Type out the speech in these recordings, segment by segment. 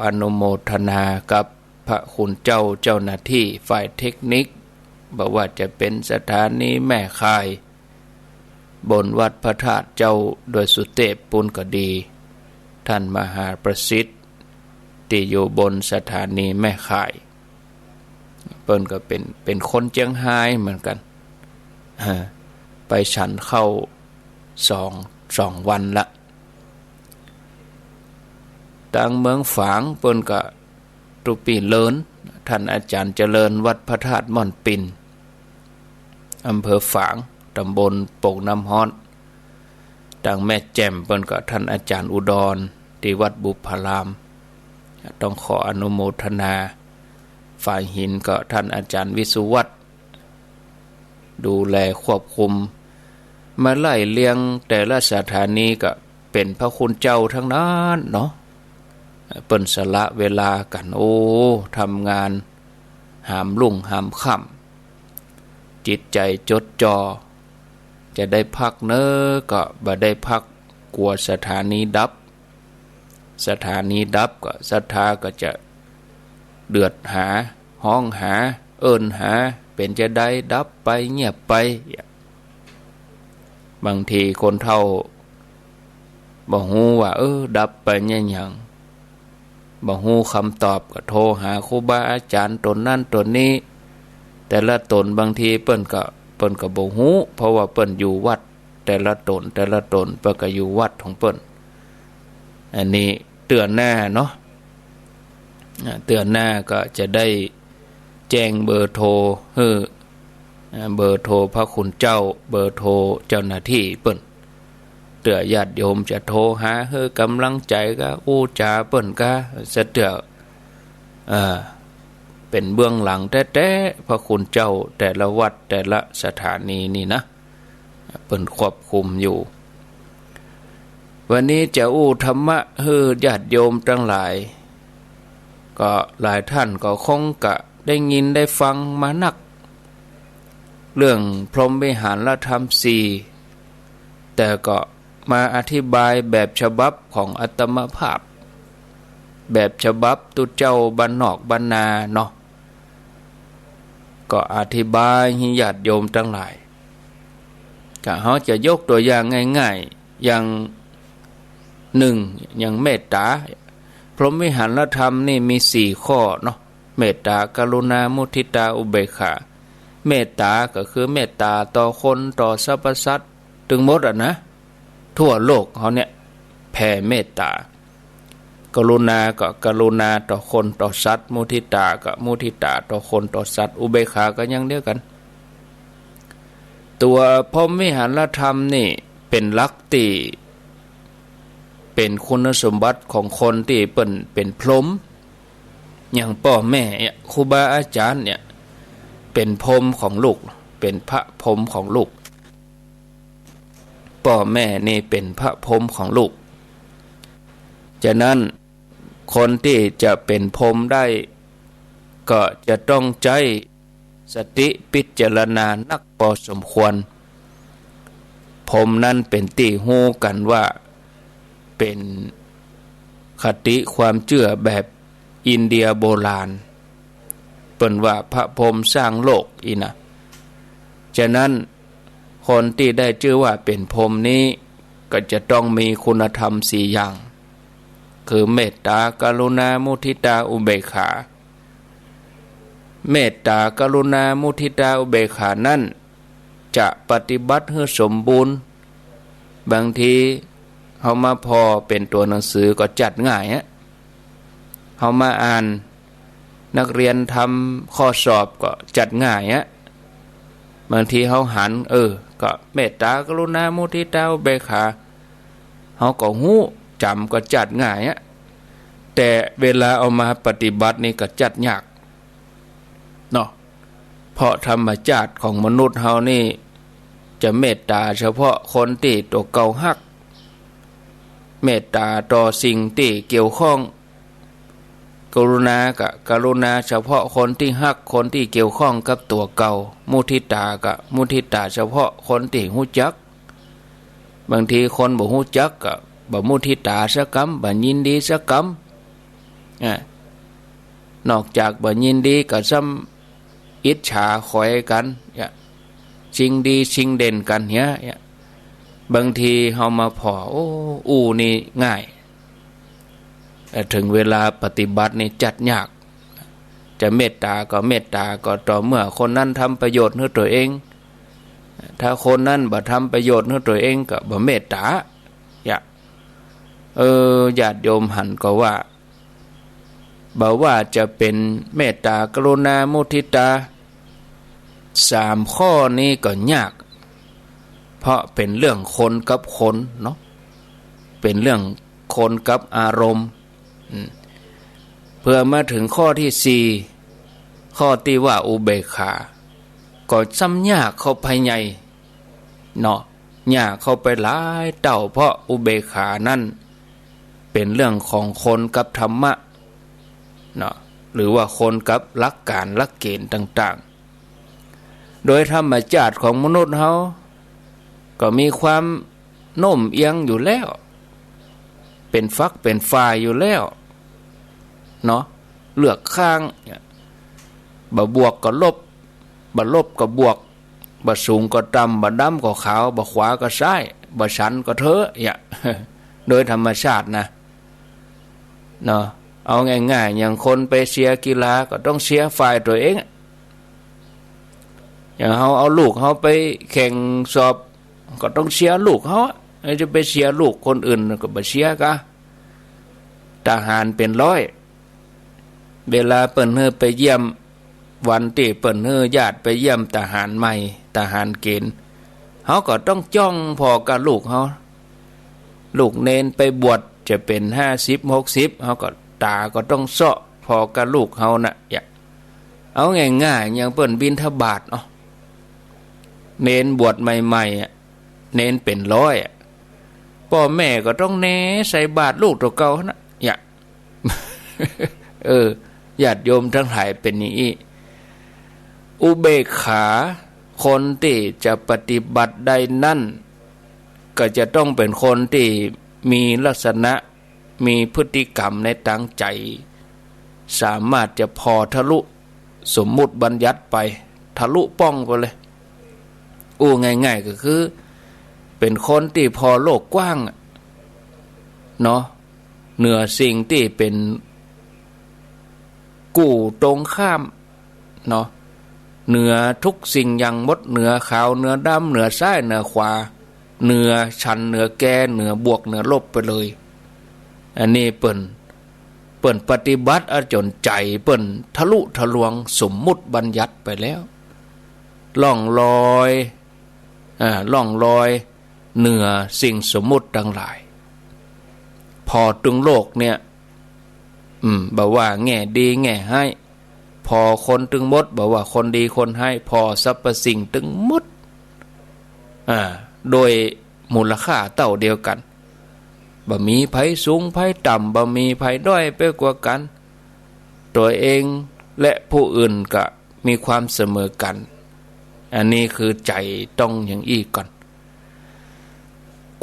อนุโมทนากับพระคุณเจ้าหน้าที่ฝ่ายเทคนิคบอกว่าจะเป็นสถานีแม่ค่ายบนวัดพระธาตุเจ้าโดยสุเทพปุณก็ดีท่านมหาประสิทธิ์ที่อยู่บนสถานีแม่ค่ายเปิ้นก็เป็นคนเจียงไฮ้เหมือนกันไปฉันเข้าสองวันละต่างเมืองฝางเปิ้นก็ตุปีเลินท่านอาจารย์เจริญวัดพระธาตุม่อนปินอำเภอฝางตำบลโป่งน้ำฮ้อนต่างแม่แจ่มเปิ้นก็ท่านอาจารย์อุดรที่วัดบุพารามต้องขออนุโมทนาฝ่ายหินก็ท่านอาจารย์วิสุวัตรดูแลควบคุมมาไล่เลี้ยงแต่ละสถานีก็เป็นพระคุณเจ้าทั้งนั้นเนาะเปิ้นสละเวลากันทำงานหามรุ่งหามค่ำจิตใจจดจ่อจะได้พักเนอก็บ่ได้พักกลัวสถานีดับก็ศรัทธาก็จะเดือดหาห้องหาเอิ้นหาเป็นจะได้ดับไปเงียบไปบางทีคนเฒ่าบ่ฮู้ว่าดับไปเนี่ยหยังบ่ฮู้คำตอบก็โทรหาครูบาอาจารย์ตนนั้นตนนี้แต่ละตนบางทีเปิ้นก็บ่ฮู้เพราะว่าเปิ้นอยู่วัดแต่ละตนเปิ้นก็อยู่วัดของเปิ้นอันนี้เตือนหน้าเนาะเตือนหน้าก็จะได้แจ้งเบอร์โทรเบอร์โทรพระคุณเจ้าเบอร์โทรเจ้าหน้าที่เปิ้นเตือญาติโยมจะโทรหากำลังใจก็อู้จาเปิ้นก็สะเตือเป็นเบื้องหลังแท้ๆพระคุณเจ้าแต่ละวัดแต่ละสถานีนี่นะเปิ้นควบคุมอยู่วันนี้จะอู้ธรรมะญาติโยมทั้งหลายก็หลายท่านก็คงจะได้ยินได้ฟังมานักเรื่องพรหมวิหารธรรม4แต่ก็มาอธิบายแบบฉบับของอาตมภาพแบบฉบับตุเจ้าบ้านนอกบ้านนาเนาะก็อธิบายให้ญาติโยมทั้งหลายก็เฮาจะยกตัวอย่างง่ายๆอย่าง1อย่างเมตตาพรหมวิหารธรรมนี่มี4ข้อเนาะเมตตากรุณามุทิตาอุเบกขาเมตตาก็คือเมตตาต่อคนต่อสรรพสัตว์ถึงหมดนะทั่วโลกเขาเนี่ยแผ่เมตตากรุณาก็กรุณาต่อคนต่อสัตว์มุทิตาก็มุทิตาต่อคนต่อสัตว์อุเบกขาก็อย่างเดียวกันตัวพรหมวิหารธรรมนี่เป็นลักษณ์ที่เป็นคุณสมบัติของคนที่เป็นพรหมอย่างพ่อแม่ครูบาอาจารย์เนี่ยเป็นพรหมของลูกเป็นพระพรหมของลูกพ่อแม่นี่เป็นพระพรหมของลูกฉะนั้นคนที่จะเป็นพรหมได้ก็จะต้องใจสติพิจารณานักพอสมควรพรหมนั้นเป็นที่ฮู้กันว่าเป็นคติความเชื่อแบบอินเดียโบราณเปิ้นว่าพระพรหมสร้างโลกอีนะฉะนั้นคนที่ได้ชื่อว่าเป็นพรหมนี้ก็จะต้องมีคุณธรรม4อย่างคือเมตตากรุณามุทิตาอุเบกขาเมตตากรุณามุทิตาอุเบกขานั้นจะปฏิบัติให้สมบูรณ์บางทีเฮามาพอเป็นตัวหนังสือก็จัดง่ายเฮามาอ่านนักเรียนทำข้อสอบก็จัดง่ายบางทีเฮาหันก็เมตตากรุณามุทิตาอุเบกขาเฮาก็ฮู้จำก็จัดง่ายแต่เวลาเอามาปฏิบัตินี่ก็จัดยากเนาะเพราะธรรมชาติของมนุษย์เฮานี่จะเมตตาเฉพาะคนที่ตัวเก่าฮักเมตตาต่อสิ่งที่เกี่ยวข้องกรุณากับกรุณาเฉพาะคนที่ฮักคนที่เกี่ยวข้องกับตัวเก่ามุทิตากับมุทิตาเฉพาะคนที่ฮู้จักบางทีคนบ่ฮู้จักก็บ่มุทิตาสักกำบ่ยินดีสักก นอกจากบ่ยินดีก็ซ้ำอิจฉาขอยกันชิงดีชิงเด่นกันเนี่ยบางทีเฮามาพออู้นี่ง่ายแต่ถึงเวลาปฏิบัตินี่จัดยากจะเมตตาก็เมตตาก็ต่อเมื่อคนนั้นทำประโยชน์ให้ตัวเองถ้าคนนั้นบ่ทำประโยชน์ให้ตัวเองก็บ่เมตตาญาติโยมหันก็ว่าบ่ว่าจะเป็นเมตตากรุณามุทิตา3ข้อนี้ก็ยากเพราะเป็นเรื่องคนกับคนเนาะเป็นเรื่องคนกับอารมณ์เพื่อมาถึงข้อที่4ข้อที่ว่าอุเบกขาก็ซ้ำยากเข้าไปใหญ่เนาะยากเข้าไปหลายเต่าเพราะอุเบกขานั่นเป็นเรื่องของคนกับธรรมะเนาะหรือว่าคนกับหลักการหลักเกณฑ์ต่างๆโดยธรรมชาติของมนุษย์เฮาก็มีความโน้มเอียงอยู่แล้วเป็นฝักเป็นฝ่ายอยู่แล้วเนาะเลือกข้างบ่บวกก็ลบบ่ลบก็บวกบ่สูงก็ต่ำบ่ดำก็ขาวบ่ขวาก็ซ้ายบ่ชันก็เถอะโดยธรรมชาตินะเนาะเอาง่ายๆอย่างคนไปเชียร์กีฬาก็ต้องเชียร์ฝ่ายตัวเองอย่างเฮาเอาลูกเฮาไปแข่งสอบก็ต้องเชียร์ลูกเฮาจะไปเชียร์ลูกคนอื่นก็บ่เชียร์กะทหารเป็น100เวลาเปิ้นเฮอไปเยี่ยมวันที่เปิ้นเฮอญาติไปเยี่ยมทหารใหม่ทหารเกณฑ์เฮาก็ต้องจ้องพอกับลูกเฮาลูกเนนไปบวชจะเป็น50-60เฮาก็ตาก็ต้องเซาะพอกับลูกเฮาน่ะเอาง่ายๆอย่างเปิ้นบิณฑบาตเนาะเนนบวชใหม่ๆเนนเป็น100พ่อแม่ก็ต้องแหนใส่บาตรลูกตัวเก่านะญาติโยมทั้งหลายเป็นอย่างนี้อุเบกขาคนที่จะปฏิบัติได้นั่นก็จะต้องเป็นคนที่มีลักษณะมีพฤติกรรมในตั้งใจสามารถจะพอทะลุสมมุติบัญญัติไปทะลุป้องไปเลยง่ายๆก็คือเป็นคนที่พอโลกกว้างเนาะเหนือสิ่งที่เป็นกู่ตรงข้ามเนาะเหนือทุกสิ่งอย่างหมดเหนือขาวเหนือดำเหนือซ้ายเหนือขวาเหนือชันเหนือแก่เหนือบวกเหนือลบไปเลยอันนี้เปิ้นปฏิบัติจนใจเปิ้นทะลุทะลวงสมมุติบัญญัติไปแล้วล่องลอยเหนือสิ่งสมมุติทั้งหลายพอตึงโลกเนี่ยบอกว่าแง่ดีแง่ให้พอคนตึงมดบอกว่าคนดีคนให้พอสรรพสิ่งตึงมดโดยมูลค่าเท่าเดียวกันบ่มีไผสูงไผต่ำบ่มีไผด้อยไปกว่ากันตัวเองและผู้อื่นก็มีความเสมอกันอันนี้คือใจต้องอย่างอี้ก่อน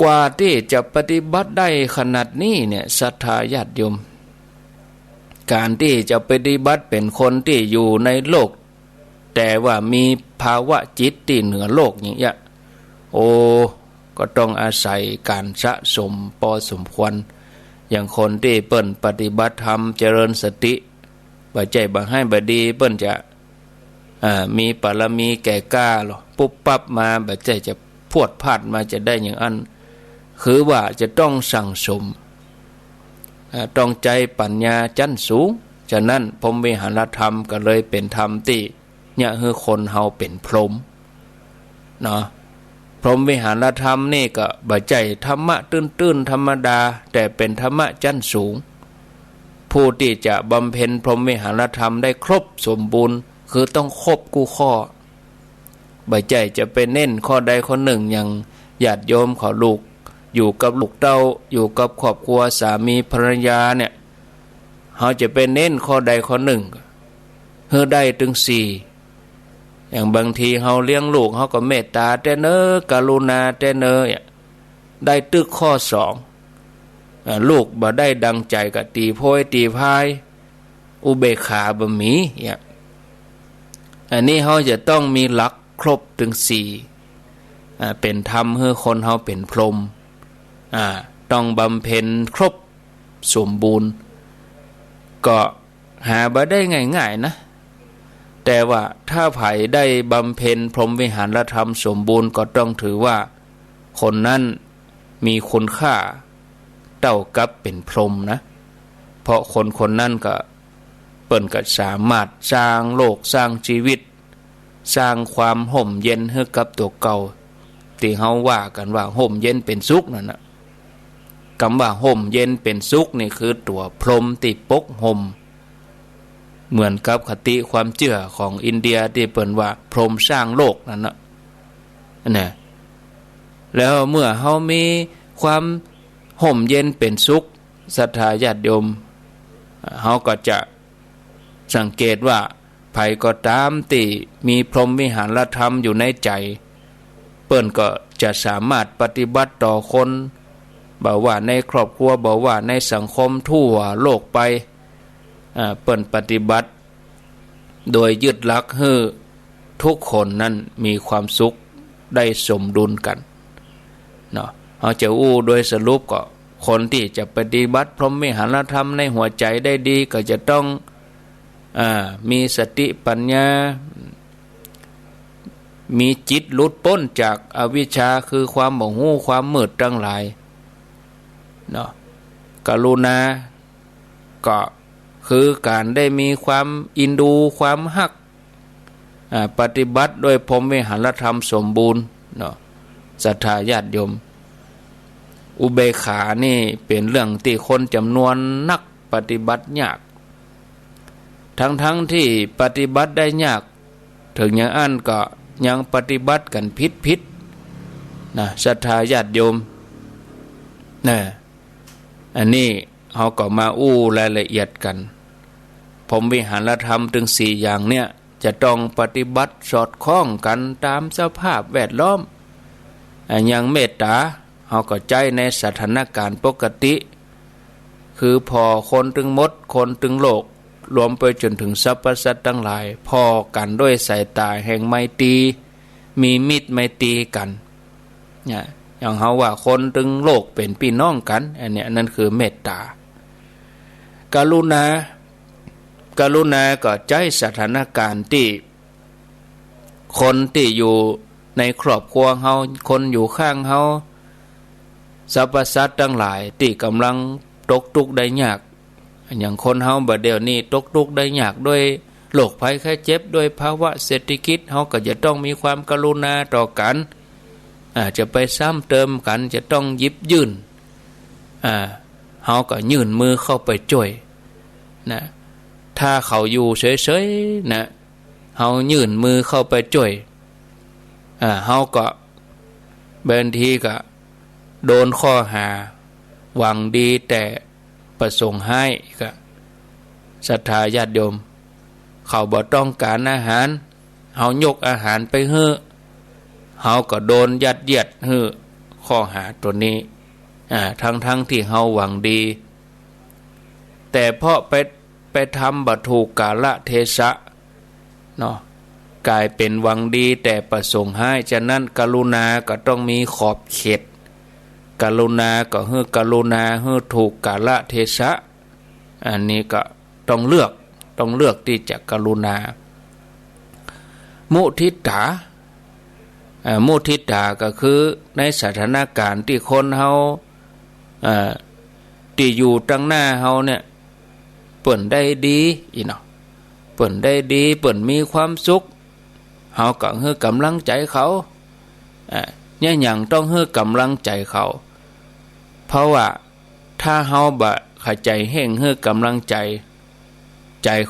กว่าที่จะปฏิบัติได้ขนาดนี้เนี่ยศรัทธาญาติโยมการที่จะปฏิบัติเป็นคนที่อยู่ในโลกแต่ว่ามีภาวะจิตที่เหนือโลกอย่างเงี้ยก็ต้องอาศัยการสะสมพอสมควรอย่างคนที่เปิ้นปฏิบัติธรรมเจริญสติบ่ใจบ่ให้บ่ดีเปิ้นจะมีปรมีแก่กล้าหรอปุ๊บปั๊บมาบ่ใจจะพวดพลาดมาจะได้อย่างอันคือว่าจะต้องสั่งสมต้องใจปัญญาชั้นสูงฉะนั้นพรหมวิหารธรรมก็เลยเป็นธรรมที่เนี่ยคือคนเฮาเป็นพรหมเนาะพรหมวิหารธรรมนี่ก็บ่ใจธรรมะตื้นๆธรรมดาแต่เป็นธรรมะชั้นสูงผู้ที่จะบำเพ็ญพรหมวิหารธรรมได้ครบสมบูรณ์คือต้องครบกู้ข้อบ่ใจจะไปเน้นข้อใดข้อหนึ่งอย่างญาติโยมขอลูกอยู่กับลูกเต้าอยู่กับครอบครัวสามีภรรยาเนี่ยเขาจะไปเน้นข้อใดข้อหนึ่งเพื่อได้ถึง4อย่างบางทีเขาเลี้ยงลูกเขาก็เมตตาแต่เนอกรุณาแต่เนอได้ตึกข้อ2ลูกบ่ได้ดังใจก็ตีโพยตีพาย อุเบกขาบ่มีเนี่ยอันนี้เขาจะต้องมีหลักครบถึง4เป็นธรรมให้คนเขาเป็นพรหมต้องบำเพ็ญครบสมบูรณ์ก็หาบ่ได้ง่ายๆนะแต่ว่าถ้าไผได้บำเพ็ญพรหมวิหารธรรมสมบูรณ์ก็ต้องถือว่าคนนั้นมีคุณค่าเท่ากับเป็นพรหมนะเพราะคนนั้นก็เปิ้นก็สามารถสร้างโลกสร้างชีวิตสร้างความห่มเย็นให้กับตัวเก่าที่เฮาว่ากันว่าห่มเย็นเป็นสุขนั่นน่ะคำว่าห่มเย็นเป็นสุขนี่คือตัวพรหมที่ปกห่มเหมือนกับคติความเชื่อของอินเดียที่เปิ้นว่าพรหมสร้างโลกนั่นน่ะนะแล้วเมื่อเฮามีความห่มเย็นเป็นสุขศรัทธาญาติโยมเฮาก็จะสังเกตว่าไผก็ตามที่มีพรหมวิหารธรรมอยู่ในใจเปิ้นก็จะสามารถปฏิบัติต่อคนบ่ว่าในครอบครัวบ่ว่าในสังคมทั่วโลกไปเปิ้นปฏิบัติโดยยึดหลักให้ทุกคนนั้นมีความสุขได้สมดุลกันเนาะเอาจะโดยสรุปก็คนที่จะปฏิบัติพรหมวิหารธรรมในหัวใจได้ดีก็จะต้องมีสติปัญญามีจิตหลุดพ้นจากอวิชชาคือความบ่ฮู้ความมืดทั้งหลายเนาะกรุณาก็คือการได้มีความอินดูความฮักปฏิบัติโดยพรหมวิหารธรรมสมบูรณ์เนาะศรัทธาญาติโยมอุเบกขานี่เป็นเรื่องที่คนจำนวนนักปฏิบัติยากทั้งที่ปฏิบัติได้ยากถึงอย่างนั้นก็ยังปฏิบัติกันผิดนะศรัทธาญาติโยมนะอันนี้เขาก็มารายละเอียดกันพรหมวิหารธรรมถึง4อย่างเนี่ยจะต้องปฏิบัติสอดคล้องกันตามสภาพแวดล้อมอย่างเมตตาเขาก็ใจในสถานการณ์ปกติคือพอคนถึงมดคนถึงโลกรวมไปจนถึงสรรพสัตว์ทั้งหลายพอกันด้วยสายตาแห่งไมตรีมีมิตรไมตรีกันเนี่ยอย่างเขาว่าคนถึงโลกเป็นพี่น้องกันอันนี้นั่นคือเมตตากรุณาก็ใจสถานการณ์ที่คนที่อยู่ในครอบครัวเฮาคนอยู่ข้างเฮาสรรพสัตว์ทั้งหลายที่กำลังตกทุกข์ได้ยากอย่างคนเฮาบัดเดี๋ยวนี้ตกทุกข์ได้ยากด้วยโรคภัยไข้เจ็บด้วยภาวะเศรษฐกิจเฮาก็จะต้องมีความกรุณาต่อกันจะไปซ้ำเติมกันจะต้องหยิบยื่นเฮาก็ยื่นมือเข้าไปช่วยนะถ้าเขาอยู่เฉยๆนะเฮายื่นมือเข้าไปช่วยเฮาก็บางทีก็โดนข้อหาหวังดีแต่ประสงค์ให้ก็ศรัทธาญาติโยมเขาบ่ต้องการอาหารเฮายกอาหารไปให้เฮาก็โดนยัดเยียดให้ข้อหาตัวนี้ทั้งที่เฮาหวังดีแต่เพราะไปทำบ่ถูกกาลเทศะเนาะกลายเป็นหวังดีแต่ประสงค์ให้ฉะนั้นกรุณาก็ต้องมีขอบเขตกรุณาก็ให้กรุณาให้ถูกกาลเทศะอันนี้ก็ต้องเลือกที่จะกรุณามุทิตามุทิตาก็คือในสถานการณ์ที่คนเฮาที่อยู่ตั้งหน้าเฮาเนี่ยเปิ่นได้ดีอีเนาะเปิ่นได้ดีเปิ่นมีความสุขเฮาก็ให้กำลังใจเขาเนี่ยอย่างต้องให้กำลังใจเขาเพราะว่าถ้าเฮาบ่เข้าใจแห่งให้กำลังใจ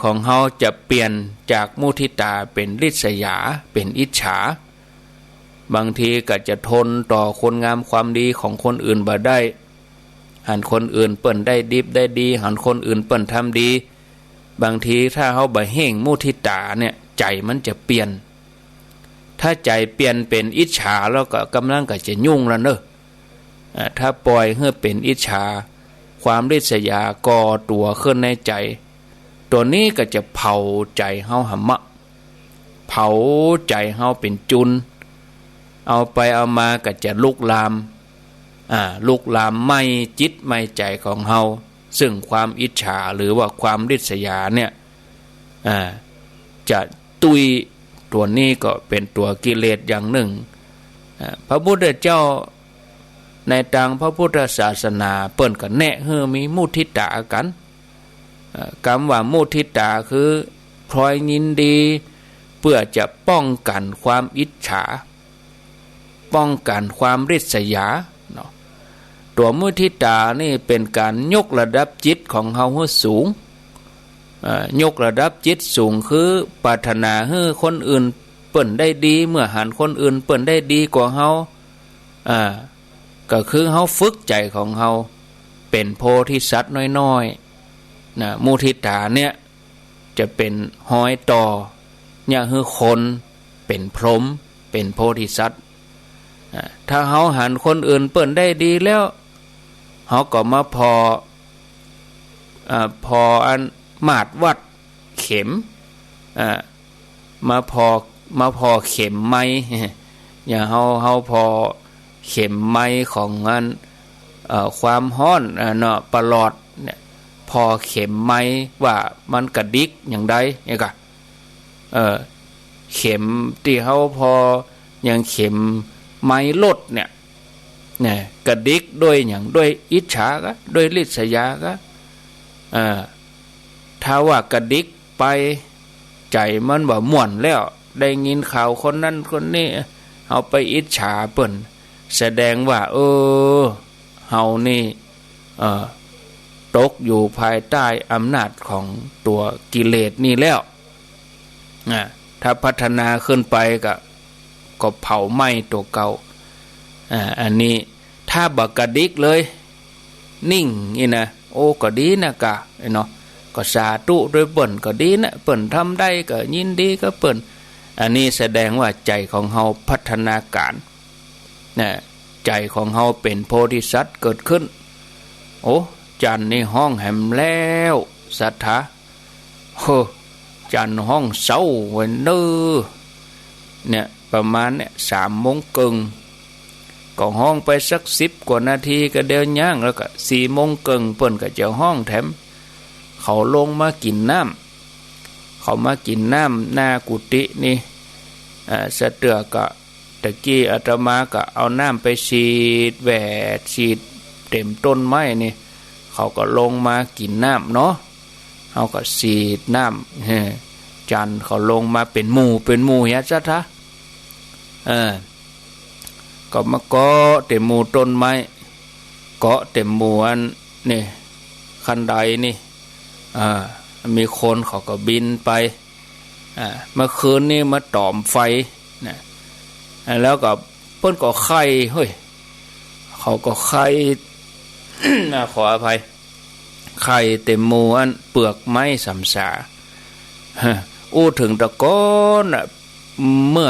ของเฮาจะเปลี่ยนจากมุทิตาเป็นริษยาเป็นอิจฉาบางทีก็จะทนต่อคนงามความดีของคนอื่นบ่ได้หันคนอื่นเปิ้นได้ดิบได้ดีหันคนอื่นเปิ้นทำดีบางทีถ้าเฮาบ่แห่งมุทิตาเนี่ยใจมันจะเปลี่ยนถ้าใจเปลี่ยนเป็นอิจฉาแล้วก็กำลังก็จะยุ่งแล้วเนอะถ้าปล่อยให้เป็นอิจฉาความริษยาก่อตัวขึ้นในใจ ตัวนี้ก็จะเผาใจเฮาหำมะเผาใจเฮาเป็นจุนเอาไปเอามาก็จะลุกลามลุกลามไม่จิตไม่ใจของเฮาซึ่งความอิจฉาหรือว่าความริษยาเนี่ยจะตุยตัวนี้ก็เป็นตัวกิเลสอย่างหนึ่งพระพุทธเจ้าในทางพระพุทธศาสนาเปิ้นก็แนะให้มีมุทิตากันคำว่ามุทิตาคือพลอยยินดีเพื่อจะป้องกันความอิจฉาป้องกันความริษยาเนาะตัวมุทิตานี่เป็นการยกระดับจิตของเฮาให้สูงยกระดับจิตสูงคือปรารถนาให้คนอื่นเปิ้นได้ดีเมื่อหันคนอื่นเปิ้นได้ดีกว่าเฮาก็คือเฮาฝึกใจของเฮาเป็นโพธิสัตว์น้อยๆนะมุทิตาเนี่ยจะเป็นห้อยต่อเนี่ยคือคนเป็นพรหมเป็นโพธิสัตว์ถ้าเฮาหันคนอื่นเปิ้นได้ดีแล้วเฮาก็มาพออันมาดวัดเข็มมาพอเข็มไม้อย่างเฮาพอเข็มไม้ของอันความฮ้อนเนาะประหลอดเนี่ยพอเข็มไม้ว่ามันกระดิกอย่างใดเนี่ยก็เข็มที่เฮาพออย่างเข็มไม้ลดเนี่ยกระดิกด้วยอย่างด้วยอิจฉาก็ด้วยริษยาก็ถ้าว่ากระดิกไปใจมันบ่ม่วนแล้วได้ยินข่าวคนนั้นคนนี้เอาไปอิจฉาเปิ้นแสดงว่าเฮานี่ตกอยู่ภายใต้อำนาจของตัวกิเลสนี่แล้วถ้าพัฒนาขึ้นไปก็เผาไหม้ตัวเก่าอันนี้ถ้าบักกระดิกเลยนิ่งนี่นะก็ดีนะกะเนาะก็สาธุด้วยเปิ้นก็ดีนะเปิ้นทำได้ก็ยินดีก็เปิ้นอันนี้แสดงว่าใจของเฮาพัฒนาการใจของเฮาเป็นโพธิสัตว์เกิดขึ้นจันนี่ห้องแหมแล้วสัทธาจันห้องเศร้าไว้เน้อเนี่ยประมาณเนี่ย3 โมงครึ่งก็ห้องไปสัก10 กว่านาทีก็เดินย่างแล้วก็4 โมงครึ่งเปิ้นก็จะห้องแถมเขาลงมากินน้ำเขามากินน้ำหน้ากุฏินี่สะเตือก็ตะกี้อาตมาก็เอาน้ำไปฉีดแหวดฉีดเต็มต้นไม้นี่เขาก็ลงมากินน้ำเนาะเขาก็ฉีดน้ำจันเขาลงมาเป็นหมู่เฮ็ดซะทะก็มาเกาะเต็มหมู่ต้นไม้เกาะเต็มหมู่อันนี่คันไดนี่มีคนเขาก็บินไปเมื่อคืนนี้มาตอมไฟนะแล้วก็เพิ่นก็ไข่เฮ้ยเขาก็ไข่ ขออภัยไข่เต็มหมู่อันเปลือกไม้สำสาถึงตะก้อนเมื่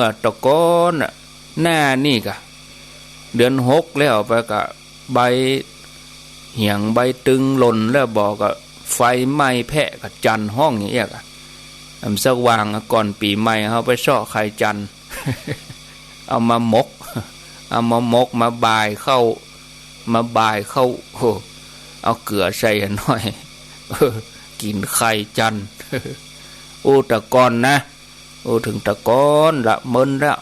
อตะก้อนหน้านี่กะเดือน6แล้วไปกะใบเหี่ยงใบตึงหล่นแล้วบอกก็ไฟไหม้แพะกับจันห้องอย่างเงี้ยสว่างก่อนปีใหม่เขาไปซ่อไข่จัน เอามาหมกมาบายเข้าเอาเกลือใส่หน่อยกินไข่จัน ตะกอนนะถึงตะกอนละเมินแล้ว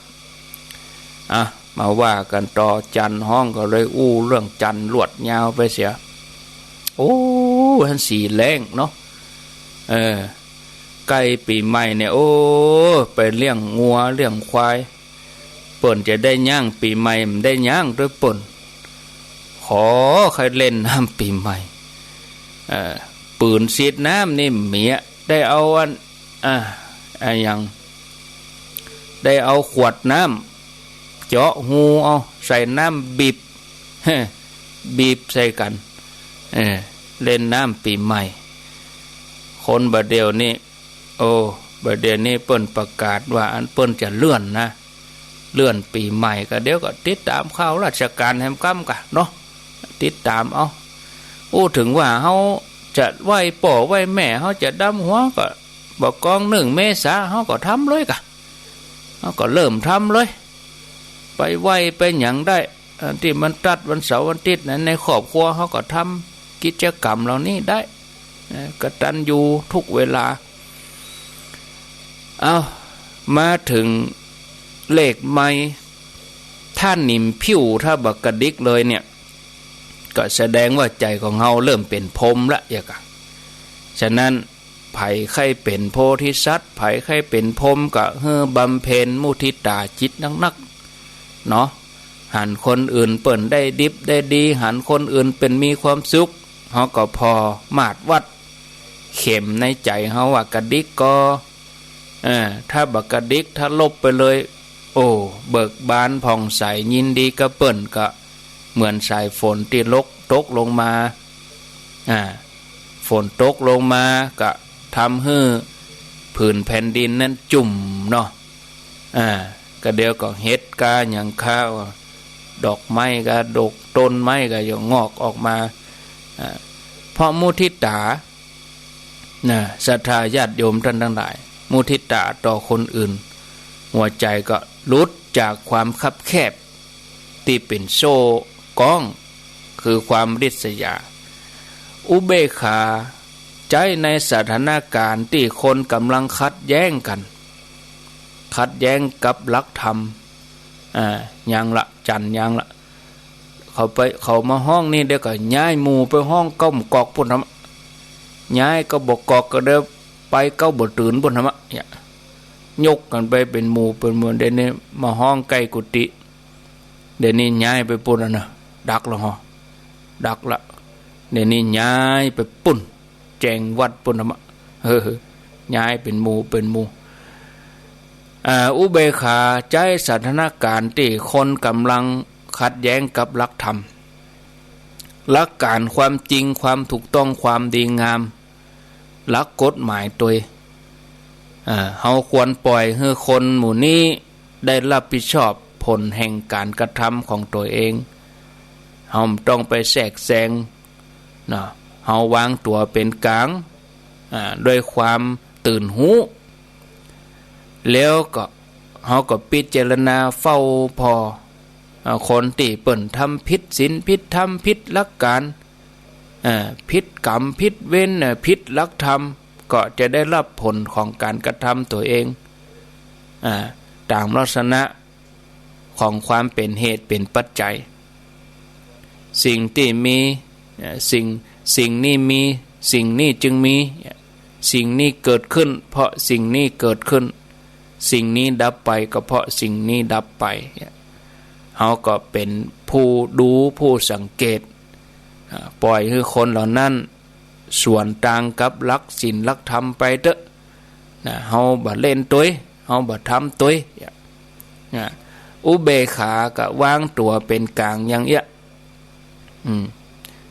มาว่ากันต่อจันห้องก็เลยเรื่องจันลวดยาวไปเสียท่านสีแรงเนาะใกล้ปีใหม่เนี่ยไปเลี้ยงงัวเลี้ยงควายเปิ่นจะได้ย่างปีใหม่มันได้ย่างด้วยเปิ่นขอใครเล่นน้ำปีใหม่ปืนฉีดน้ำนี่เมียได้เอาอย่างได้เอาขวดน้ำเจาะหูเอาใส่น้ำบีบใส่กันเล่นน้ำปีใหม่คนบัดเดียวนี่บัดเดียวนี่เปิ้นประกาศว่าอันเปิ้นจะเลื่อนปีใหม่ก็เดี๋ยวก็ติดตามข่าวราชการแห่งกำกะเนาะติดตามเอาถึงว่าเฮา จะไหวป่อไหวแม่เขาจะดำหัวก็บอกกอง1 เมษาเขาก็ทำเลยกะเขาก็เริ่มทำเลยไปไหวไปหยังได้ที่มันตัดวันเสาร์วันอาทิตย์นั้นในครอบครัวเขาก็ทำกิจกรรมเหล่านี้ได้กตัญญูทุกเวลาเอามาถึงเลขไม้ท่านนิ่มผิวถ้าบักกระดิกเลยเนี่ยก็แสดงว่าใจของเฮาเริ่มเป็นพรหมละอย่างกะฉะนั้นไผใครเป็นโพธิสัตว์ไผใครเป็นพรหมก็เฮือบำเพ็ญมุทิตาจิตนักๆเนาะหันคนอื่นเปิ่นได้ดิบได้ดีหันคนอื่นเป็นมีความสุขเฮาก็พอมาดวัดเข็มในใจเฮาว่ากระดิกก็ถ้าบักกระดิกถ้าลบไปเลยโอ้เบิกบานผ่องใสยินดีก็เปิ่นก็เหมือนสายฝนที่ตกลงมาฝนตกลงมาก็ทำให้ผืนแผ่นดินนั้นจุ่มเนาะก็เดี๋ยวก็เฮ็ดกาอย่างข้าวดอกไม้ก็ดกต้นไม้ก็ยังงอกออกมาเพราะมุทิตาศรัทธาญาติโยมท่านทั้งหลายมุทิตาต่อคนอื่นหัวใจก็หลุดจากความคับแคบที่เป็นโซ่ก้องคือความริษยาอุเบกขาใจในสถานการณ์ที่คนกำลังขัดแย้งกันขัดแย้งกับหลักธรรมยังละจันยังละเขามาห้องนี้เดี๋ยวก็ย้ายหมู่ไปห้องก้มกอกปุ่นธรรมย้ายก็บอกกอกก็เดี๋ยวไปเก้าบ่ตื่นปุ่นธรรมยกกันไปเป็นหมู่เป็นมวลเดี๋ยวนี้มาห้องใกล้กุฏิเดี๋ยวนี้ย้ายไปปุ่นนะดักละฮะดักละเดี๋ยวนี้ย้ายไปปุ่นแจงวัดปุ่นธรรมย้ายเป็นหมู่เป็นหมู่อุเบกขาใจสถานการณ์ที่คนกำลังขัดแย้งกับหลักธรรมหลักการความจริงความถูกต้องความดีงามหลักกฎหมายตัวเฮาควรปล่อยให้คนหมู่นี้ได้รับผิดชอบผลแห่งการกระทำของตัวเองเฮาต้องไปแทรกแซงนะเฮาวางตัวเป็นกลางด้วยความตื่นหูแล้วก็เฮาก็พิจารณาเฝ้าพอคนที่เปิ่นทำผิดศีลผิดธรรมผิดหลักการผิดกรรมผิดเว้นผิดหลักธรรมก็จะได้รับผลของการกระทำตัวเองตามลักษณะของความเป็นเหตุเป็นปัจจัยสิ่งที่มีสิ่งนี้มีสิ่งนี้จึงมีสิ่งนี้เกิดขึ้นเพราะสิ่งนี้เกิดขึ้นสิ่งนี้ดับไปก็เพราะสิ่งนี้ดับไปเฮาก็เป็นผู้ดูผู้สังเกตปล่อยให้คนเหล่านั้นส่วนต่างกับหลักศีลหลักธรรมไปเถอะเฮาบ่เล่นตัวเฮาบ่ทำตัวอุเบกขาก็วางตัวเป็นกลางอย่างเงี้ย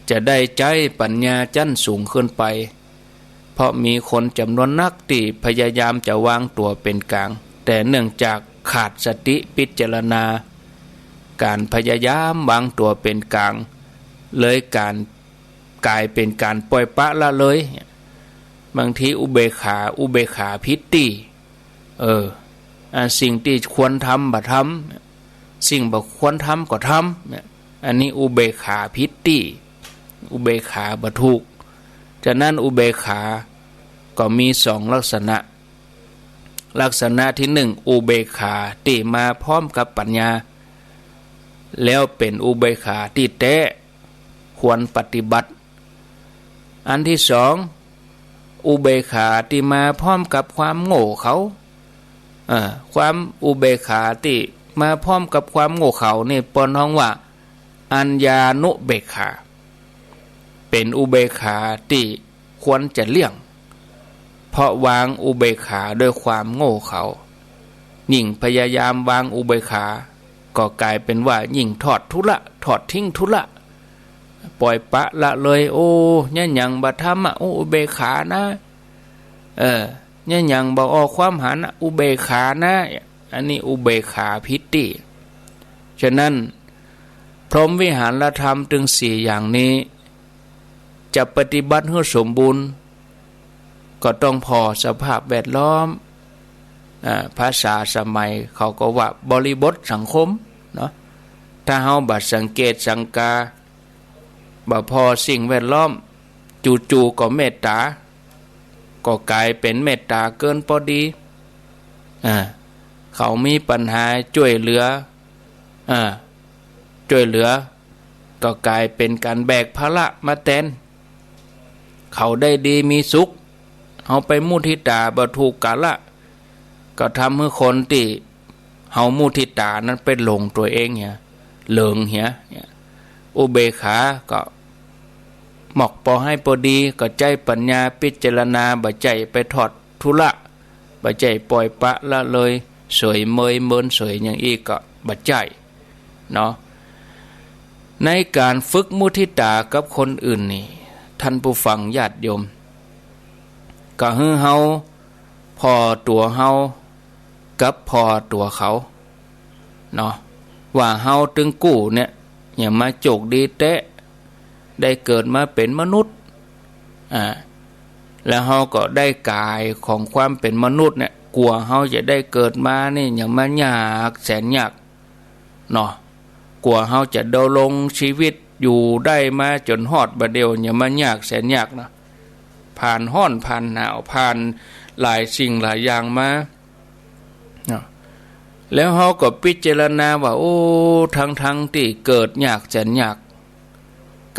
จะได้ใจปัญญาชั้นสูงขึ้นไปเพราะมีคนจำนวนนักที่พยายามจะวางตัวเป็นกลางแต่เนื่องจากขาดสติพิจารณาการพยายามวางตัวเป็นกลางเลยกลายเป็นการปล่อยปะละเลยบางทีอุเบกขาพิตติสิ่งที่ควรทำบ่ทำสิ่งบ่ควรทำก็ทำอันนี้อุเบกขาพิตติอุเบกขาบ่ถูกฉะนั้นอุเบกขาก็มี2ลักษณะลักษณะที่1อุเบกขาที่มาพร้อมกับปัญญาแล้วเป็นอุเบกขาที่แท้ควรปฏิบัติอันที่2อุเบกขาที่มาพร้อมกับความโง่เขาความอุเบกขาที่มาพร้อมกับความโง่เขานี่ปนห้องว่าอัญญานุเบกขาเป็นอุเบกขาที่ควรจะเลี่ยงเพราะวางอุเบกขาด้วยความโง่เขายิ่งพยายามวางอุเบกขาก็กลายเป็นว่ายิ่งทอดทิ้งทุละปล่อยปะละเลยโอ้เนี่ยยังบ่ทำอุเบกขานะเนี่ยยังบ่ออกความหันอุเบกขานะอันนี้อุเบกขาพิตติฉะนั้นพรหมวิหารธรรมถึง4อย่างนี้ จะปฏิบัติให้สมบูรณ์ก็ต้องพอสภาพแวดล้อมภาษาสมัยเขาก็ว่าบริบทสังคมเนาะถ้าเฮาบัดสังเกตสังกาบ่พอสิ่งแวดล้อมจู่ๆก็เมตตาก็กลายเป็นเมตตาเกินพอดีเขามีปัญหาช่วยเหลือก็กลายเป็นการแบกภาระมาแทนเขาได้ดีมีสุขเขาไปมุทิตาบ่ถูกกาละก็ทำให้คนที่เฮามุทิตานั้นเป็นหลงตัวเองเนี่ยเหลิงเหียอุเบกขาก็หมอกพอให้พอดีก็ใจปัญญาพิจารณาบ่ใจไปถอดทุละบ่ใจปล่อยปะละเลยสวยเมยเมินสวยอย่างอีกก็บ่ใจเนาะในการฝึกมุทิตากับคนอื่นนี่ท่านผู้ฟังญาติโยมก็ให้เฮาพอตัวเฮากับพอตัวเขาเนาะว่าเฮาตึงกู้เนี่ยอย่ามาโจกดีเตะได้เกิดมาเป็นมนุษย์แล้วเฮาก็ได้กายของความเป็นมนุษย์เนี่ยกลัวเฮาจะได้เกิดมานี่อย่ามายากแสนยากเนาะกลัวเฮาจะดำรงชีวิตอยู่ได้มาจนฮอดบัดเดียวอย่ามายากแสนยากนะผ่านร้อนผ่านหนาวผ่านหลายสิ่งหลายอย่างมาเนาะแล้วเฮาก็พิจารณาว่าโอ้ทั้งที่เกิดยากแสนยาก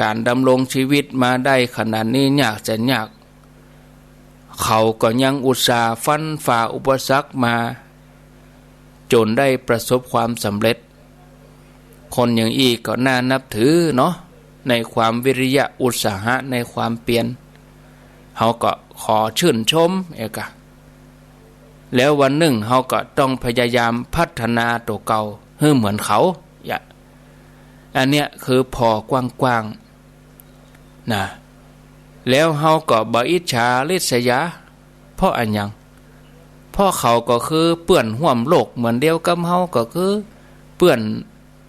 การดำรงชีวิตมาได้ขนาดนี้ยากแสนยากเขาก็ยังอุตส่าห์ฟันฝ่าอุปสรรคมาจนได้ประสบความสำเร็จคนอย่างอีกก็น่านับถือเนาะในความวิริยะอุตสาหะในความเปลี่ยนเขาก็ขอชื่นชมเอกะแล้ววันหนึ่งเขาก็ต้องพยายามพัฒนาตัวเก่าให้เหมือนเขาอันเนี้ยคือพอกว้างๆนะแล้วเขาก็บ่อิจฉาริษยาเพราะอันยังเพราะเขาก็คือเปื้อนห่วมโลกเหมือนเดียวกับเขาก็คือเปื้อน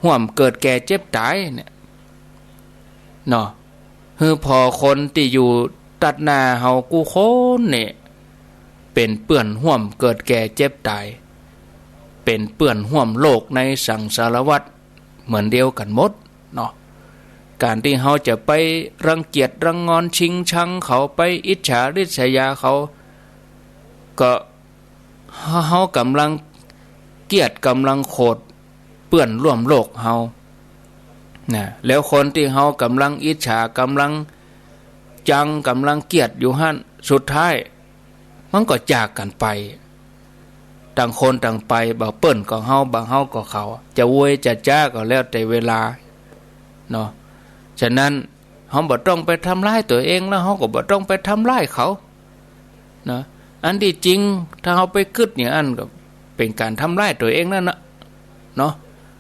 ห่วมเกิดแก่เจ็บตายเนี่ยเนาะคือพอคนที่อยู่ตัดหน้าเฮากูโคนเนี่ยเป็นเปื้อนห่วมเกิดแก่เจ็บตายเป็นเปื้อนห่วมโลกในสังสารวัฏเหมือนเดียวกันหมดเนาะการที่เฮาจะไปรังเกียจรังงอนชิงชังเขาไปอิจฉาริษยาเขาก็เฮากำลังเกลียดกำลังโคตรเปื้อนร่วมโลกเฮานะแล้วคนที่เฮากำลังอิจฉากำลังจังกำลังเกลียดอยู่หั่นสุดท้ายมันก็จากกันไปต่างคนต่างไปบ่เปิ้นก็เฮาบ่เฮาก็เขาจะโวยจะจ้าก็แล้วแต่เวลาเนาะฉะนั้นเฮาบ่ต้องไปทำร้ายตัวเองแล้วเฮาก็บ่ต้องไปทำร้ายเขานะอันที่จริงถ้าเฮาไปคิดอย่างนั้นก็เป็นการทำร้ายตัวเองนั่นน่ะเนาะ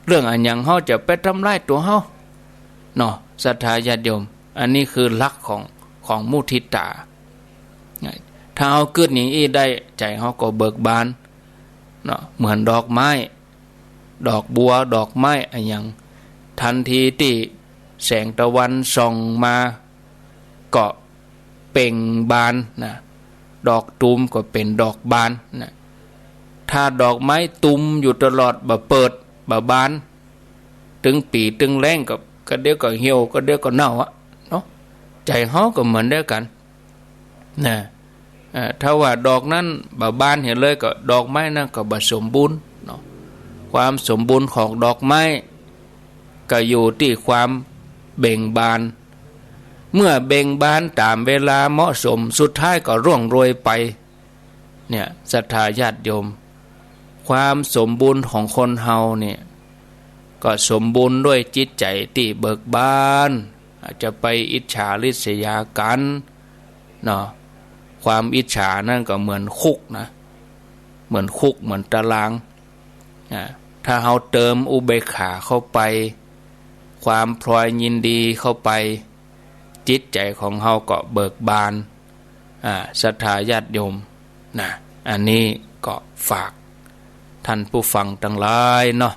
เรื่องอันหยังเฮาจะไปทำร้ายตัวเฮาเนาะศรัทธาญาติโยมอันนี้คือหลักของมุทิตาถ้าเฮาคิดอย่างนี้ได้ใจเฮาก็เบิกบานเนาะเหมือนดอกไม้ดอกบัวดอกไม้อันหยังทันทีที่แสงตะวันส่องมาก็เป่งบานนะดอกตูมก็เป็นดอกบานนะถ้าดอกไม้ตุมอยู่ตลอดบ่เปิดบ่บานถึงปีถึงแล้งก็เดี๋ยวก็เหี่ยวก็เดี๋ยวก็เน่าอะเนาะใจเฮาก็เหมือนเดียวกันนะถ้าว่าดอกนั้นบ่บานเห็นเลยก็ดอกไม้นั้นก็บ่สมบูรณ์เนาะความสมบูรณ์ของดอกไม้ก็อยู่ที่ความเบ่งบานเมื่อเบ่งบานตามเวลาเหมาะสมสุดท้ายก็ร่วงโรยไปเนี่ยศรัทธาญาติโยมความสมบูรณ์ของคนเฮาเนี่ยก็สมบูรณ์ด้วยจิตใจที่เบิกบานอาจจะไปอิจฉาริษยากันเนาะความอิจฉานั่นก็เหมือนคุกนะเหมือนคุกเหมือนตารางถ้าเฮาเติมอุเบกขาเข้าไปความพลอยยินดีเข้าไปจิตใจของเฮาก็เบิกบานศรัทธาญาติโยมนะอันนี้ก็ฝากท่านผู้ฟังทั้งหลายเนาะ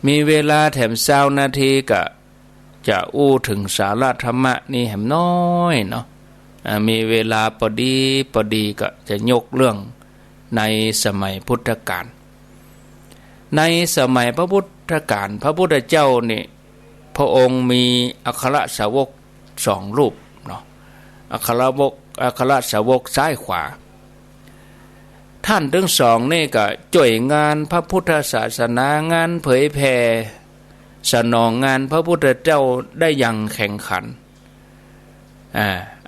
มีเวลาแถม20 นาทีก็ จะอู้ถึงสาระธรรมะนี่แหมน้อยเนาะมีเวลาพอดีก็จะยกเรื่องในสมัยพุทธกาลในสมัยพระพุทธกาลพระพุทธเจ้านี่พระองค์มีอัครสาวก2 รูปเนาะอัครสาวกซ้ายขวาท่านทั้งสองนี่ก็จ่วยงานพระพุทธศาสนางานเผยแผ่สนองงานพระพุทธเจ้าได้อย่างแข่งขัน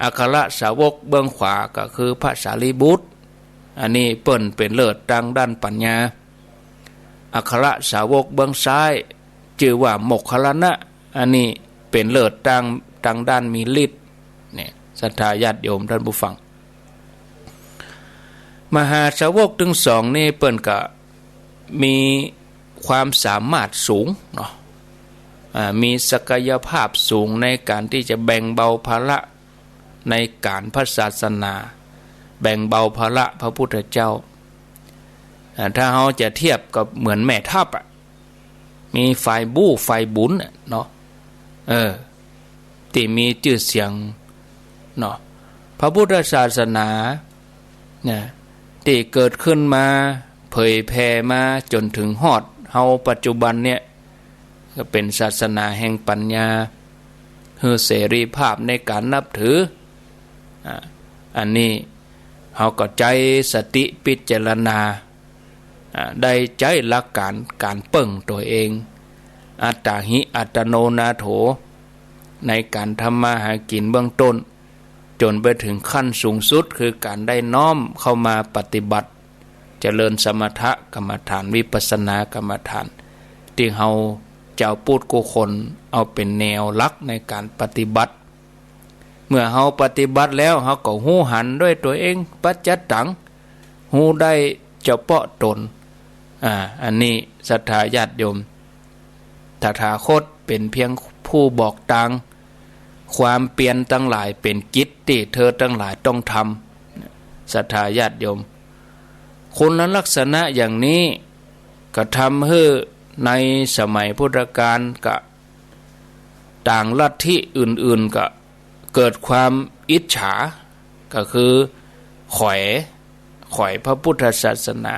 อัครสาวกเบื้องขวาก็คือพระสารีบุตรอันนี้เปิ้นเป็นเลิศทางด้านปัญญาอัครสาวกเบื้องซ้ายชื่อว่าโมคคัลลานะอันนี้เป็นเลิศทางด้านมีฤทธิ์เนี่ยศรัทธาญาติโยมท่านผู้ฟังมหาสาวกทั้งสองนี่เปิ้นก็มีความสามารถสูงเนาะมีศักยภาพสูงในการที่จะแบ่งเบาภาระในการพระศาสนาแบ่งเบาภาระพระพุทธเจ้าถ้าเราจะเทียบกับเหมือนแม่ทัพมีฝ่ายบู้ฝ่ายบุญเนาะที่มีชื่อเสียงเนาะพระพุทธศาสนาเนี่ยที่เกิดขึ้นมาเผยแผ่มาจนถึงฮอดเฮาปัจจุบันเนี่ยก็เป็นศาสนาแห่งปัญญาคือเสรีภาพในการนับถืออันนี้เฮาก็ใจสติพิจารณาได้ใจหลักการเปิ่งตัวเองอัตตาหิอัตโนนาโถในการทำมาหากินเบื้องต้นจนไปถึงขั้นสูงสุดคือการได้น้อมเข้ามาปฏิบัติเจริญสมถกรรมฐานวิปัสสนากรรมฐานที่เฮาเจ้าพูดกุคนเอาเป็นแนวหลักในการปฏิบัติเมื่อเฮาปฏิบัติแล้วเฮาก็หูหันด้วยตัวเองปัจจัตตังหูได้เฉพาะตนอันนี้ศรัทธาญาติโยมตถาคตเป็นเพียงผู้บอกทางความเปลี่ยนทั้งหลายเป็นกิจที่เธอทั้งหลายต้องทำศรัทธาญาติโยมคุณลักษณะอย่างนี้ก็ทำให้ในสมัยพุทธกาลกับต่างลัทธิอื่นๆก็เกิดความอิจฉาก็คือข่อยพระพุทธศาสนา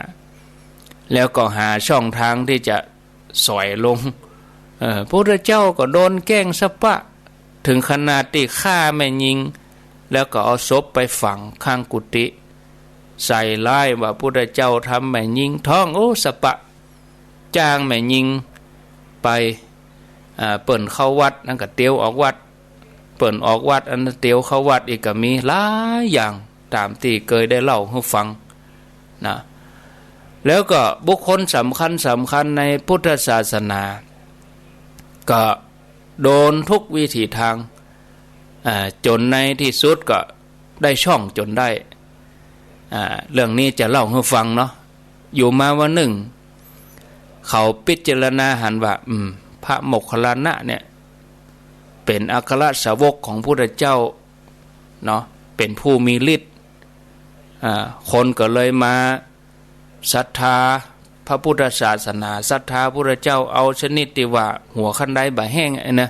แล้วก็หาช่องทางที่จะสอยลงพระพุทธเจ้าก็โดนแกล้งสะปะถึงขนาดที่ฆ่าแม่ยิงแล้วก็เอาศพไปฝังข้างกุฏิใส่ร้ายว่าพระพุทธเจ้าทำแม่ยิงท้องสะปะจ้างแม่ยิงไปเปิ่นเข้าวัดนั่นก็เตียวออกวัดเปิ่นออกวัดอันเตียวเข้าวัดอีกก็มีหลายอย่างตามที่เคยได้เล่าให้ฟังนะแล้วก็บุคคลสำคัญในพุทธศาสนาก็โดนทุกวิถีทางจนในที่สุดก็ได้ช่องจนได้เรื่องนี้จะเล่าให้ฟังเนาะอยู่มาวันหนึ่งเขาพิจารณาหันว่าพระโมคคัลลานะเนี่ยเป็นอัครสาวกของพระพุทธเจ้าเนาะเป็นผู้มีฤทธิ์คนก็เลยมาศรัทธาพระพุทธศาสนาศรัทธาพระพุทธเจ้าเอาชนิดที่ว่าหัวคันไดบ่แห้งนะ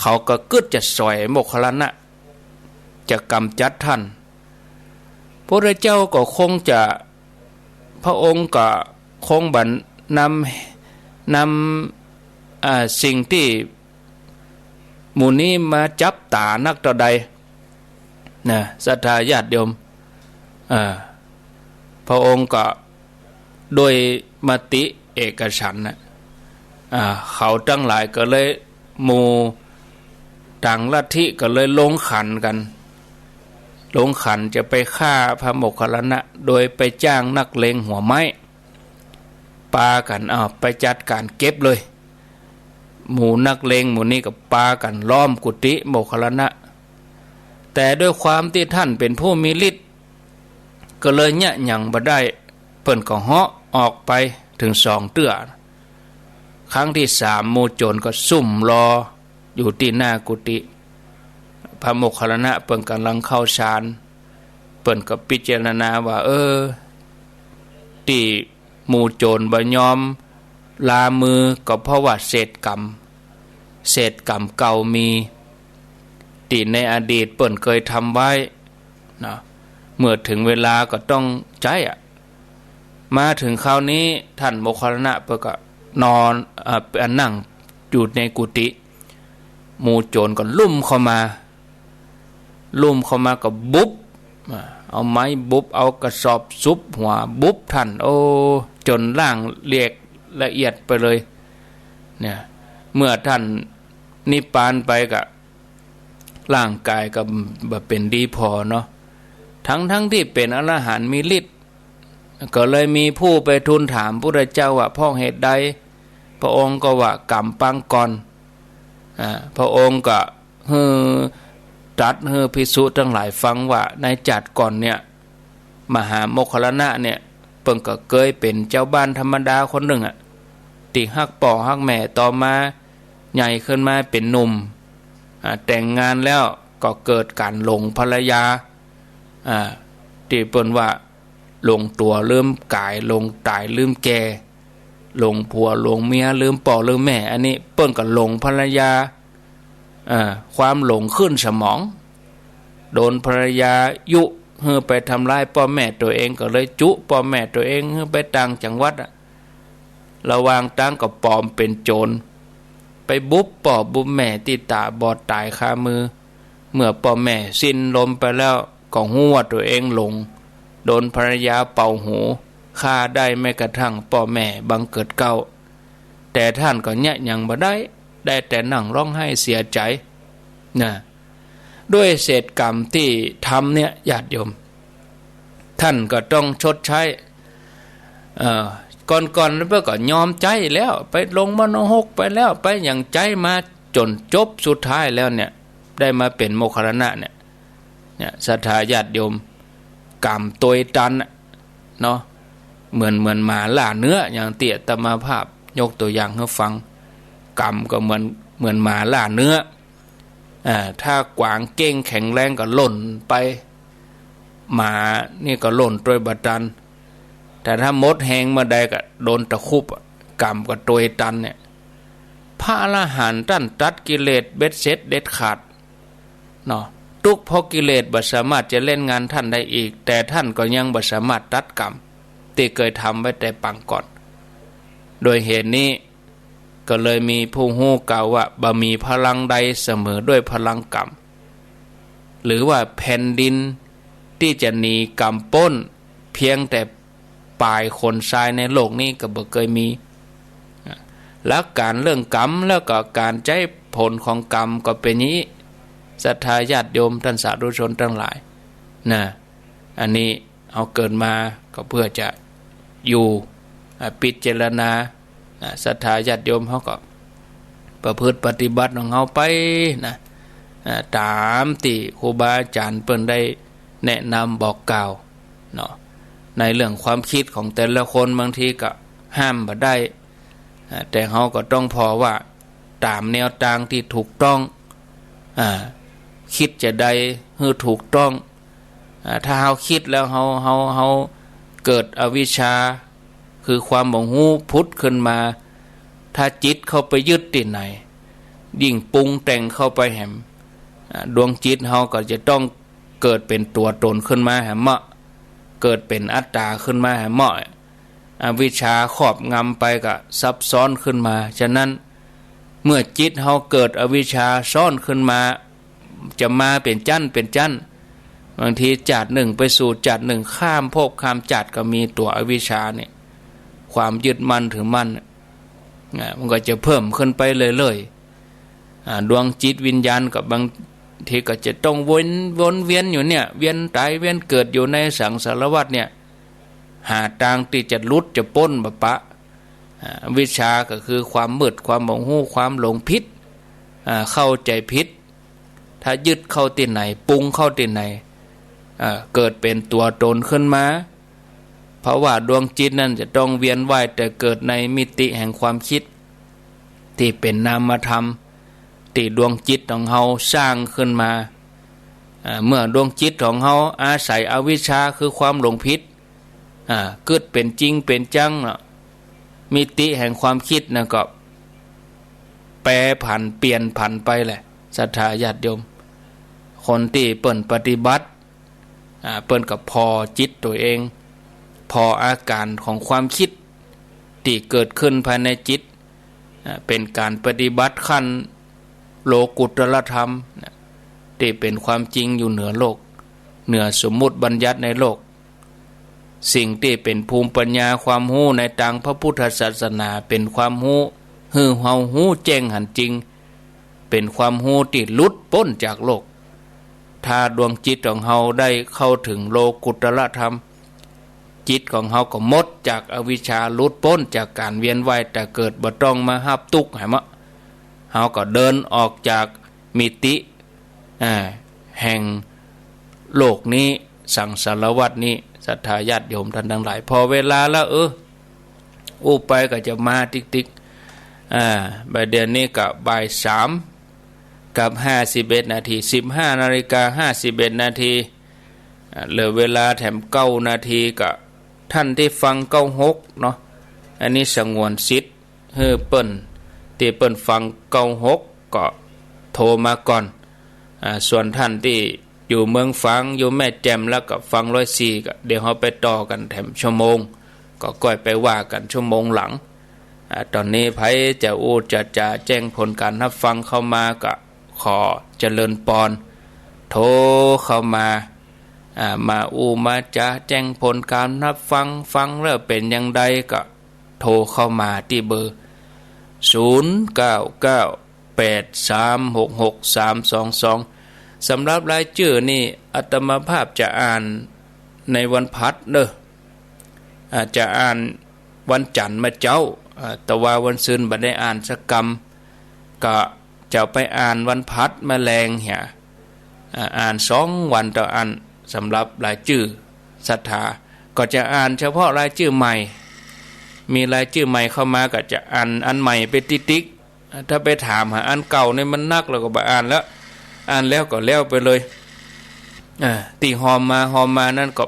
เขาก็กึดจะสอยโมคคัลลานะจะกำจัดท่านพระพุทธเจ้าก็คงจะพระองค์ก็คงบันนำสิ่งที่หมู่นี้มาจับตานักต่อใดนะศรัทธาญาติโยมพระองค์ก็โดยมติเอกฉันท์เขาทั้งหลายก็เลยหมู่ต่างลัทธิก็เลยลงขันกันลงขันจะไปฆ่าพระโมคคัลลานะโดยไปจ้างนักเลงหัวไม้ปากันไปจัดการเก็บเลยหมู่นักเลงหมู่นี้ก็ปากันล้อมกุฏิโมคคัลลานะแต่ด้วยความที่ท่านเป็นผู้มีฤทธิ์ก็เลยเนี่ยยังบ่ได้เพิ่นก็เหาะออกไปถึง2 เตื้อครั้งที่3หมู่โจรก็ซุ่มรออยู่ที่หน้ากุฏิพระโมคคัลลานะเพิ่นกำลังเข้าฌานเพิ่นก็พิจารณาว่าที่หมู่โจรบ่ยอมลามือก็เพราะว่าเศษกรรม เศษกรรมเก่ามีที่ในอดีตเปิ้นเคยทำไว้นะเมื่อถึงเวลาก็ต้องใจมาถึงคราวนี้ท่านโมคคัลลานะเปิ้นก็นอนนั่งอยู่ในกุฏิหมู่โจรก็ลุ่มเข้ามาก็บุบเอาไม้บุบเอากระสอบซุบหัวบุบท่านโอ้จนร่างเรียกละเอียดไปเลยเนี่ยเมื่อท่านนิพพานไปก็ร่างกายก็แบบเป็นดีพอเนาะทั้งที่เป็นอรหันต์มีฤทธิ์ก็เลยมีผู้ไปทูลถามพระพุทธเจ้าว่าเพราะเหตุใดพระองค์ก็ว่ากรรมปังก่อนพระองค์ก็ตรัสให้ภิกษุทั้งหลายฟังว่าในจัดก่อนเนี่ยมหาโมคคัลลานะเนี่ยเพิ่งก็เคยเป็นเจ้าบ้านธรรมดาคนหนึ่งที่ฮักป่อฮักแม่ต่อมาใหญ่ขึ้นมาเป็นหนุ่มแต่งงานแล้วก็เกิดการหลงภรรยาที่เปิ้นว่าหลงตัวลืมกายหลงตายลืมแก่หลงผัวหลงเมียลืมป่อลืมแม่อันนี้เปิ้นก็หลงภรรยาความหลงขึ้นสมองโดนภรรยายุให้ไปทำร้ายพ่อแม่ตัวเองก็เลยจุพ่อแม่ตัวเองให้ไปต่างจังหวัดระหว่างตั้งก็ปลอมเป็นโจรไปบุบป่อบุบแม่ที่ตาบอดตายคามือเมื่อพ่อแม่สิ้นลมไปแล้วก็หัวตัวเองหลงโดนภรรยาเป่าหูฆ่าได้ไม่กระทั่งพ่อแม่บังเกิดเก่าแต่ท่านก็เนี่ยยังบ่ได้แต่นั่งร้องไห้เสียใจนะด้วยเศษกรรมที่ทำเนี่ยญาติโยมท่านก็ต้องชดใช้ก่อนแล้วเพื่อก็ยอมใจแล้วไปลงมโนหกไปแล้วไปอย่างใจมาจนจบสุดท้ายแล้วเนี่ยได้มาเป็นโมคคัลลานะเนี่ยศรัทธาญาติโยมกรรมตัวตันเนาะเหมือนหมาล่าเนื้ออย่างเตี่ยตมาภาพยกตัวอย่างให้ฟังกรรมก็เหมือนหมาล่าเนื้อถ้ากวางเก่งแข็งแรงก็หล่นไปหมานี่ก็หล่นโดยบัดดันแต่ถ้ามดแหงมาใดก็โดนตะคุบกรรมก็ตัวตันเนี่ยพระอรหันต์ท่านตัดกิเลสเบ็ดเสร็จเด็ดขาดเนาะทุกเพราะกิเลสบ่สามารถจะเล่นงานท่านได้อีกแต่ท่านก็ยังบ่สามารถตัดกรรมที่เคยทำไว้แต่ปังก่อนโดยเหตุนี้ก็เลยมีผู้ฮู้กล่าวว่าบ่มีพลังใดเสมอด้วยพลังกรรมหรือว่าแผ่นดินที่จะหนีกรรมป้นเพียงแต่ปลายคนทรายในโลกนี้ก็บ่เคยมีแล้วการเรื่องกรรมแล้วก็การใช้ผลของกรรมก็เป็นนี้ศรัทธาญาติโยมท่านสาธุชนทั้งหลายนะอันนี้เอาเกิดมาก็เพื่อจะอยู่พิจารณาศรัทธาญาติโยมเขาก็ประพฤติปฏิบัติของเขาไปนะตามที่ครูบาอาจารย์เพิ่นได้แนะนำบอกกล่าวเนาะในเรื่องความคิดของแต่ละคนบางทีก็ห้ามบ่ได้แต่เขาก็ต้องพอว่าตามแนวทางที่ถูกต้องคิดจะได้ให้ถูกต้องถ้าเขาคิดแล้วเขาเกิดอวิชชาคือความบ่ฮู้พุทธขึ้นมาถ้าจิตเข้าไปยึดติดไหนยิ่งปรุงแต่งเข้าไปแหมดวงจิตเขาก็จะต้องเกิดเป็นตัวตนขึ้นมาแหมเหมาะเกิดเป็นอัตตาขึ้นมาแหมเหมาะอวิชชาครอบงำไปก็ซับซ้อนขึ้นมาฉะนั้นเมื่อจิตเขาเกิดอวิชชาซ้อนขึ้นมาจะมาเป็นจั่นบางทีจัดหนึ่งไปสู่จัดหนึ่งข้ามภพข้ามจัดก็มีตัวอวิชชาเนี่ยความยึดมั่นถือมั่นมันก็จะเพิ่มขึ้นไปเลยดวงจิตวิญญาณกับบางทีก็จะต้องวนเวียนอยู่เนี่ยเวียนตายเวียนเกิดอยู่ในสังสารวัฏเนี่ยหาทางที่จะลุดจะพ้นปะวิชาก็คือความมืดความบ่ฮู้ความหลงผิดเข้าใจผิดถ้ายึดเข้าที่ไหนปรุงเข้าที่ไหนเกิดเป็นตัวตนขึ้นมาเพราะว่าดวงจิตนั้นจะต้องเวียนว่ายแต่เกิดในมิติแห่งความคิดที่เป็นนามธรรมที่ดวงจิตของเฮาสร้างขึ้นมาเมื่อดวงจิตของเฮาอาศัยอวิชชาคือความหลงผิดเกิดเป็นจริงเป็นจังมิติแห่งความคิดนะก็ไป รผันเปลี่ยนผันไปแหละศรัทธาญาติโยมคนที่เปิ้นปฏิบัติเปิ้นกับพอจิตตัวเองพออาการของความคิดที่เกิดขึ้นภายในจิตเป็นการปฏิบัติขั้นโลกุตตรธรรมที่เป็นความจริงอยู่เหนือโลกเหนือสมมุติบัญญัติในโลกสิ่งที่เป็นภูมิปัญญาความรู้ในทางพระพุทธศาสนาเป็นความรู้ฮือเฮารู้แจ้งหันจริงเป็นความรู้ที่หลุดพ้นจากโลกถ้าดวงจิตของเฮาได้เข้าถึงโลกุตตรธรรมจิตของเฮาก็หมดจากอวิชชาหลุดพ้นจากการเวียนว่ายแต่เกิดบ่ต้องมาหับทุกข์ให้มะเฮาก็เดินออกจากมิติแห่งโลกนี้สังสารวัฏนี้ศรัทธาญาติโยมท่านทั้งหลายพอเวลาแล้วอู้ไปก็จะมาติ๊กบ่ายเดือนนี้ก็บ่าย3กับ51นาที15 นาฬิกา51 นาทีเหลือเวลาแถม9 นาทีก็ท่านที่ฟัง96เนาะอันนี้สงวนสิทธิ์เเปิ้นที่เปิ้นฟัง96ก็โทรมาก่อนส่วนท่านที่อยู่เมืองฟังอยู่แม่แจ่มแล้วก็ฟัง104ก็เดี๋ยวเราไปต่อกันแถมชั่วโมงก็ก้อยไปว่ากันชั่วโมงหลังตอนนี้ไผจะจะแจ้งผลการรับฟังเข้ามาก็ขอเจริญปอนโทรเข้ามามามาจะแจ้งผลการรับฟังแล้วเป็นอย่างใดก็โทรเข้ามาที่เบอร์0998366322สำหรับรายชื่อนี่อาตมาภาพจะอ่านในวันพัดอาจจะอ่านวันจันทร์มาเจ้าแต่ว่าวันศุกร์บ่ได้อ่านสักกรรมก็จะไปอ่านวันพัดแมลงเหี่ยอ่าน2 วันต่ออันสำหรับรายชื่อศรัทธาก็จะอ่านเฉพาะรายชื่อใหม่มีรายชื่อใหม่เข้ามาก็จะอ่านอันใหม่ไปติ๊กถ้าไปถามหาอันเก่าเนี่ยมันนักเราก็บ่อ่านแล้วอ่านแล้วก็แล้วไปเลยตีหอมมานั่นก็